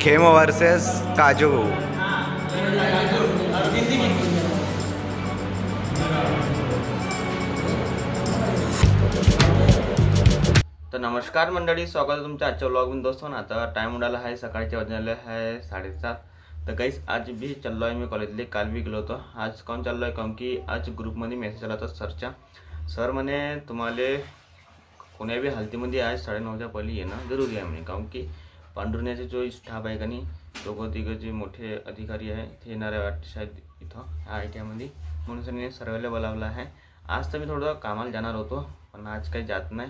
Khem versus काजू। तर नमस्कार मंडळी, स्वागत आहे तुमच्या आजच्या व्लॉगमध्ये। दोस्तों आता टाइम उडाला आहे, सकाळचे वाजले आहे 7:30। तर गाइस आज भी चाललो आहे मी कॉलेजले। काल भी गेलो होतो, आज कोण चाललो आहे काम की आज ग्रुपमध्ये मेसेज आला होता सरचा। सर म्हणे तुम्हाला कोण्या भी हालतीमध्ये आज 9:30च्या पहिले येणं जरुरी आहे म्हणे, कारण की पांढुर्ण्याचे जो स्टाफ आहे का नाही, दोघं तिघं जे मोठे अधिकारी आहे ते येणार आहे वाटतं शायद इथं ITI मध्ये, म्हणून त्यांनी सर्वेला बोलावलं आहे। आज तर मी थोडं कामाला जाणार होतो, पण आज काही जात नाही,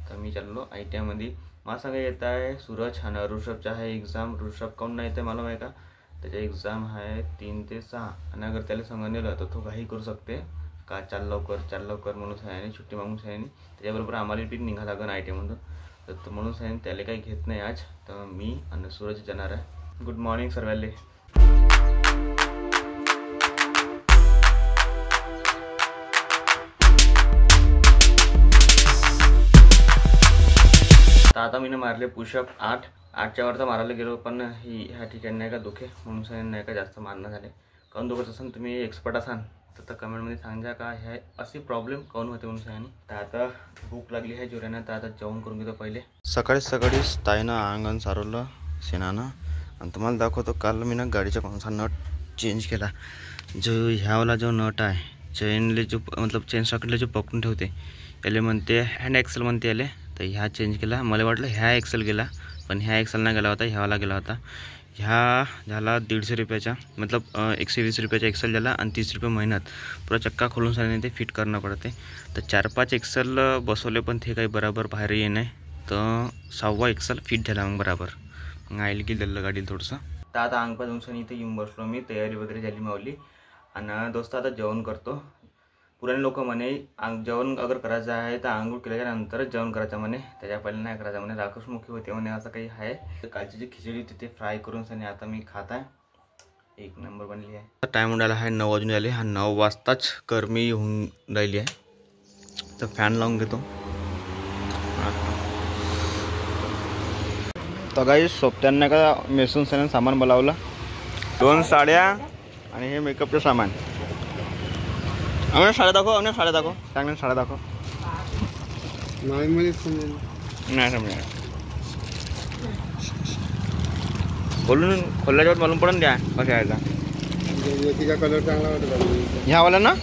तर मी चाललो ITI मध्ये। मला सांगा येत आहे सूरज आणि ऋषभचा आहे एक्झाम। ऋषभ काऊन नाही येते मला माहिती का, त्याचा एक्झाम आहे 3 ते 6, आणि अगर त्याला संग नेलं तर तो काही करू शकते का, चाल लवकर म्हणून सांगितलं, सुट्टी मागून सांगितली। त्याच्याबरोबर आम्हाला पण निघा लागन ITI मधून, तर म्हणून सांगितलं त्याला काही घेत नाही आज, तर मी आणि सूरज जाणार आहे। गुड मॉर्निंग सर्वांले। तर आता मी मारले पुशअप 8च्या वर तर मारायला गेलो, पण ह्या ठिकाणी नाही का दुखे, म्हणून सांगितलं नाही का जास्त मारणं झाले। काऊन दुखत असेल तुम्ही एक्सपर्ट असाल तर कमेंटमध्ये सांगा का ह्या अशी प्रॉब्लेम काऊन होते म्हणून सांगा। तर आता भूक लागली आहे जोरानं, तर आता जेवण करून घेतो पहिले। सकाळीच ताईनं अंगण सारवलं शेणानं, आणि तुम्हाला दाखवतो काल मी ना गाडीचा कोणता नट चेंज केला। जो ह्यावाला जो नट आहे चेनले जो मतलब चेन सॉकेटला जो पकडून ठेवते याले म्हणते हँड एक्सेल म्हणते याले, तर ह्या चेंज केला। मला वाटलं ह्या एक्सेल गेला, पण ह्या एक्सेल नाही गेला होता, ह्यावाला गेला होता। ह्या झाला 150 रुपयाचा, मतलब 120 रुपयाचा एक्सेल झाला, आणि 30 रुपये महिन्यात पुरा चक्का खोलून साने ते फिट करणं पडते। तर 4-5 एक्सेल बसवले, पण ते काही बरोबर बाहेर ये नाही, तर 6वा एक्सेल फिट झाला मग बरोबर। मग आईल की दिलं गाडीला थोडंसं। तर आता अंगपा जाऊन इथे येऊन बसलो मी, तयारी वगैरे झाली मावली। आणि दोस्त आता जेवण करतो। पुराणे लोक म्हणे जेवण अगर करायचं आहे तर आंघोळ केल्यानंतरच जेवण करायचं म्हणे, त्याच्या पहिले नाही करायचं म्हणे, राक्षसमुखी होते म्हणे, असं काही आहे। तर कालची जी खिचडी होती ते फ्राय करून सनी आता मी खात आहे, एक नंबर बनली आहे। टाइम उडाला आहे 9 वाजून आले, हा 9 वाजताच गरमी होऊन राहिली आहे, तर फॅन लावून घेतो। तर गाईस सोबत्यांना का मेसून सनी सामान बोलावलं, 2 साड्या आणि हे मेकअपचं सामान। साड्या दाखव, चांगल्या साड्या दाखव। नाही समजा बोलून खोलल्याच्यावर मालूम पडून द्या कसं यायचा। कलर चांगला वाटत ह्यावाला ना।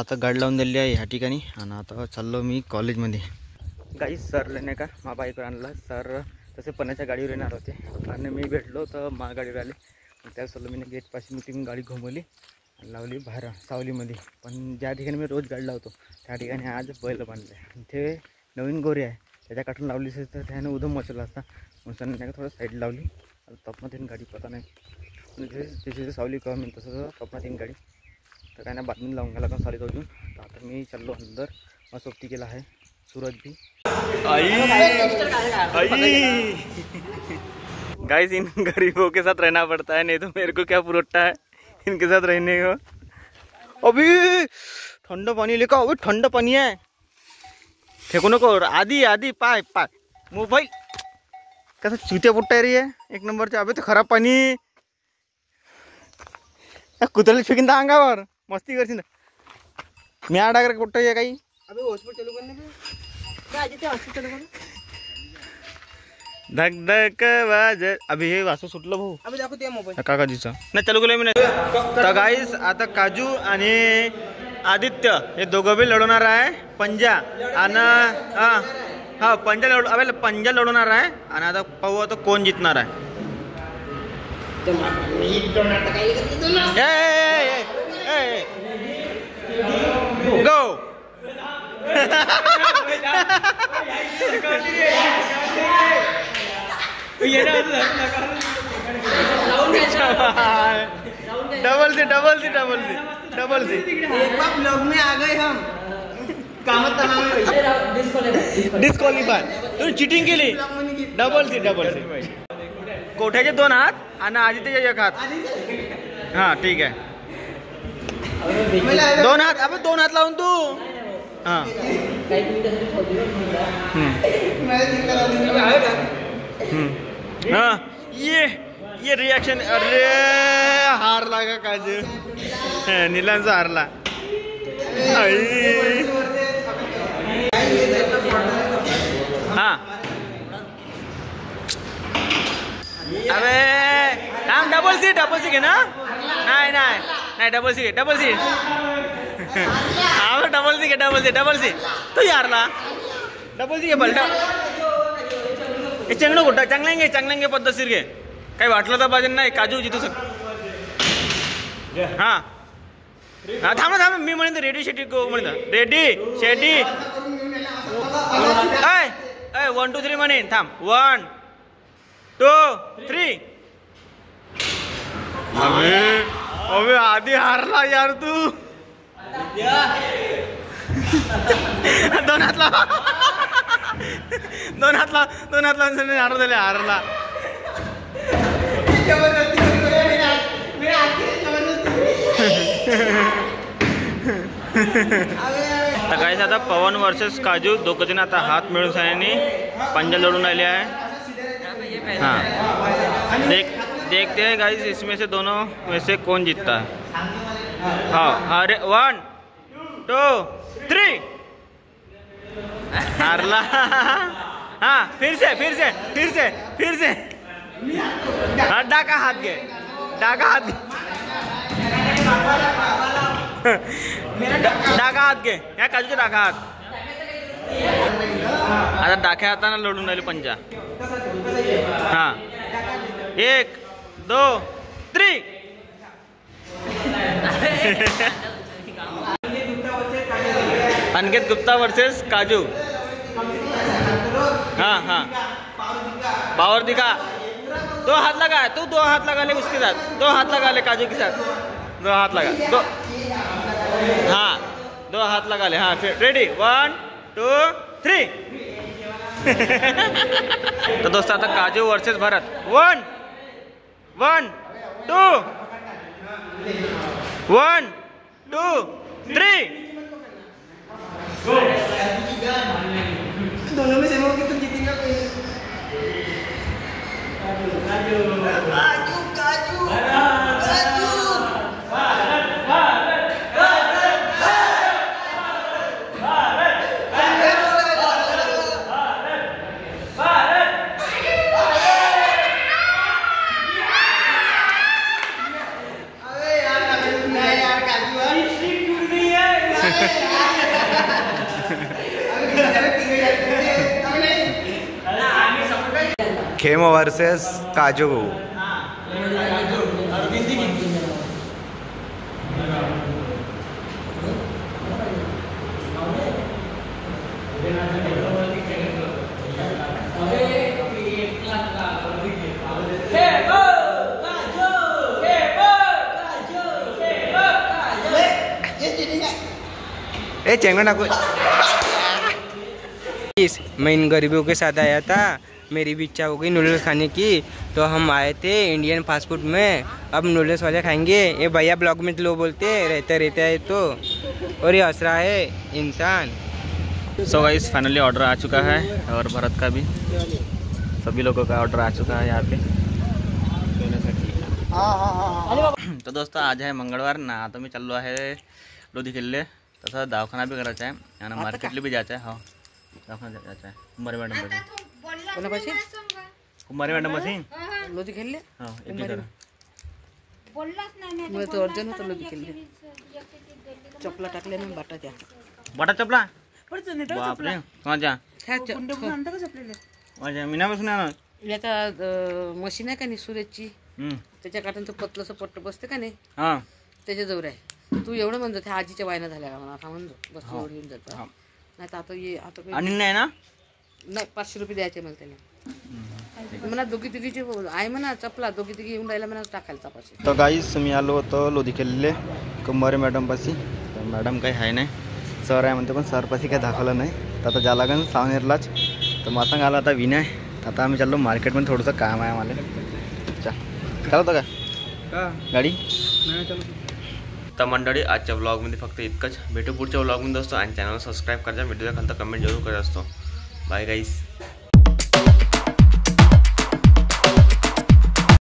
आता गाडी लावून दिली आहे ह्या ठिकाणी, आणि आता चाललो मी कॉलेजमध्ये। काही सरले नाही का मा बाईकवर आणला, सर तसे पण्याच्या गाडीवर येणार होते, आणि मी भेटलो तर मा गाडीवर आले। त्या चाललो मी गेटपाशी मीटिंग गाडी घुमवली, लावली बाहेर सावलीमध्ये। पण ज्या ठिकाणी मी रोज गाडी लावतो त्या ठिकाणी आज बैल बांधले, ते नवीन गोरे आहे, त्याच्या काठून लावली तर त्याने उधम मचवला असता, म्हणून नाही का थोडं साईड लावली। तपनात येईन गाडी पता नाही, त्याची सावली कमी तसं तपनात येईन गाडी, तर काय नाही बातमी लावून गेला का सावली जाऊन। तर आता मी चाललो अंदर, मग सोबती केला आहे सूरज भी। गाइस इन गरीबों के साथ रहना पड़ता है, नहीं तो मेरे को क्या पुरोटा है इनके साथ रहने को। अभी ठंडा पानी लेकर, अभी ठंडा पानी है, फेंको नको। आधी पाय मोबाईल कसं चुत्या पुट्टा रे एक नंबरच्या। अबे तो खराब पाणी कुत्र्याला फेकीन त्या अंगावर, मस्ती करशील मी आडागर कुठं आहे काही। अबे हॉस्पिटल चालू करणे ते हॉस्पिटल चालू धक धक वाज। अभी हे वासू सुटलं भाऊ, अबे दाखव ते मोबाईल काकाजीचा नाही चालू केलं मी। तर गाईस आता काजू आणि आदित्य हे दोघं बी लढवणार आहे पंजा, आणि पंजा लढवणार आहे, आणि आता पाहू आता कोण जिंकणार आहे। गो डबल सी एक बार ब्लॉग में आ गए हम, कामत डिस्क्वालिफाय, तू चिटिंग केली। डबल सी कोठ्याचे 2 हात आणि आदित्यचे 1 हात। हा ठीक आहे, 2 हात। अबे 2 हात लावून तू हाँ हाँ ये रिएक्शन, अरे हारला का काजू, नीलांचा हारला. हाँ अबे थांब, डबल सी घे ना. नाही डबल सी हा डबल सी तू हारला. डबल सी घे बलटा. हे चंगणं कुठं चांगल्याने पद्धतशीर घे. काही वाटलं तर पाहिजे नाही. काजू जितू सक. हा थांब मी म्हणतो रेडी शेटी गो म्हणतो. रेडी शेटी 1 2 3 म्हणे. थांब 1 2 3. अबे आधी हारला यार तू. दोन हातला हारला. तर काय आता पवन वर्सेस काजू दोघं जण आता हात मिळून साने पंजा लढून राहिले आहे. हाँ देखते हैं गाइस इसमें से दोनों में से कौन जीतता है. हाँ अरे 1 2 3 हारला. हाँ फिर से हाँ डाका हाथ घे. डाका हात घे. या काजूचे डाका हात. आता डाक्या हाताने लढून राहिले पंजा. हाँ 1 2 3. अंकित गुप्ता वर्सेस काजू. हाँ पावर दिखा. 2 हाथ लगा. तू 2 हाथ लगा ले उसके साथ. 2 हाथ लगा ले काजू के साथ. 2 हाथ लगा. 2 हाथ लगा ले. हाँ फिर रेडी 1 2 3. तो दोस्तों आता काजू वर्सेस भरत. 1 2 1 2 3. दोनों में से वो कितना जीतेगा कोई. काजू खेमो वर्सेस काजू. चेंगना को मैं इन गरीबों के साथ आया था. मेरी भी इच्छा हो गई नूडल्स खाने की, तो हम आए थे इंडियन फास्ट फूड में. अब नूडल्स वाले खाएंगे. ये भैया ब्लॉग में लो बोलते रहता है तो, और ये हंस रहा है इंसान. सो गाइस फाइनली ऑर्डर आ चुका है और भरत का भी. सभी लोगों का ऑर्डर आ चुका है यहाँ पे. तो दोस्तों आज है मंगळवार ना. आता मी चाललो आहे लोधी किल्ले. तसं दवाखाना भी करायचा आहे आणि मार्केटला भी जायचं आहे. हो दवाखाना जायचं आहे. कुंभारे मॅडम पाशी. कुंभारे मॅडम पाशी लोधी खेळले. हो एक करा. मला तो अर्जन होतं लोधी खेळले. चपला टाकल्या ना बाटा त्या. बाटा चपला. बापरे कोणाच्या. माझ्या मीनापासून आहे ना. आता मशीन आहे का नाही सुरेशची. त्याच्या काटून तो पतलंसं पट्ट बसते का नाही. हां त्याच्याजवळ आहे. तू एवढं म्हणतो त्या आजीच्या वायना झाल्या का मला आता म्हणतो बस एवढं घेऊन जातो. नाही तर आता ये आता आणि नाही ना. नाही 500 रुपये द्यायचे मला त्याला. म्हणा दोघी तिघीची आहे म्हणा चपला. दोघी तिघी येऊन राहिला म्हणा टाकायला तपाशी. तर गाईस मी आलो होतो लोधी केलेले कुंभारे मॅडम पाशी. तर मॅडम काही आहे नाही. सर आहे म्हणते पण सर पाशी काही दाखवलं नाही. तर आता जा लागेल सावनेरलाच. तर मला सांगा आला आता विनय. आता आम्ही चाललो मार्केटमध्ये थोडंसं काम आहे आम्हाला. चालवतं का गाडी. तर मंडळी आजच्या ब्लॉगमध्ये फक्त इतकंच. भेटू पुढच्या ब्लॉगमध्ये असतो. आणि चॅनल सबस्क्राईब करायचा. व्हिडिओला खालता कमेंट जरूर करत असतो. Bye guys.